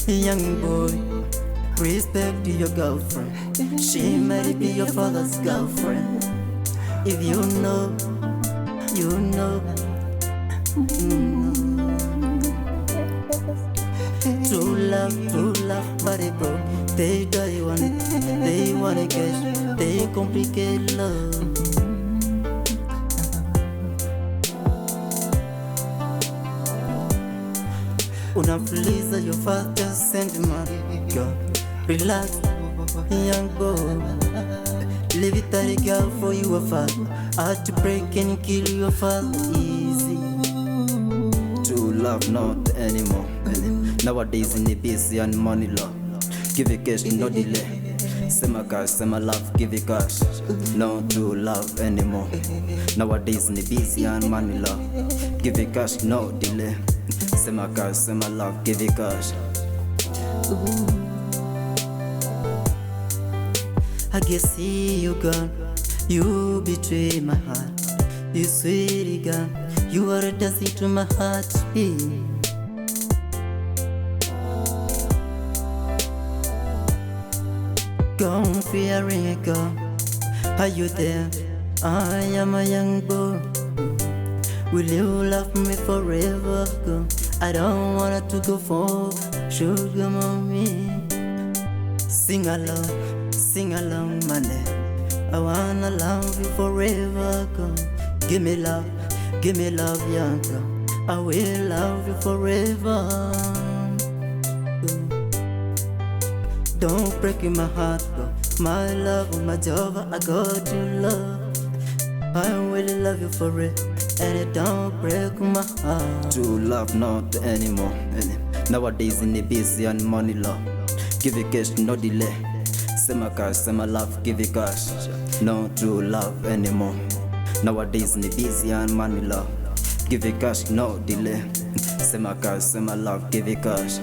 Young boy, respect your girlfriend. She might be your father's girlfriend. If you know, you know. True love, but it broke. They die want it, they wanna get, they complicate love. Unafliza your father sentiment. Girl, relax, young boy. Leave it at a girl for you a father. Hard to break and kill your father easy. True love not anymore. Nowadays in the busy and money law. Give it cash, no delay. Sema cash, sema love, give it cash. No true love anymore. Nowadays in the busy and money law. Give it cash, no delay. Sema cash, sema love, give it cash. I guess you gone, you betray my heart. You sweetie gone, you are a dusty to my heart. Gone fearing a girl, are you there? I am a young boy. Will you love me forever? Girl? I don't want to go for sugar mommy. Sing along, my name. I wanna love you forever, girl. Give me love, young girl. I will love you forever. Girl. Don't break my heart, girl. My love, my job, I got you love. I really love you forever, and it don't break my heart. True love not anymore. Nowadays in the busy and money law. Give it cash, no delay. Sema cash, sema love, give it cash. No true love anymore. Nowadays in the busy and money law. Give it cash, no delay. Sema cash, sema love, give it cash.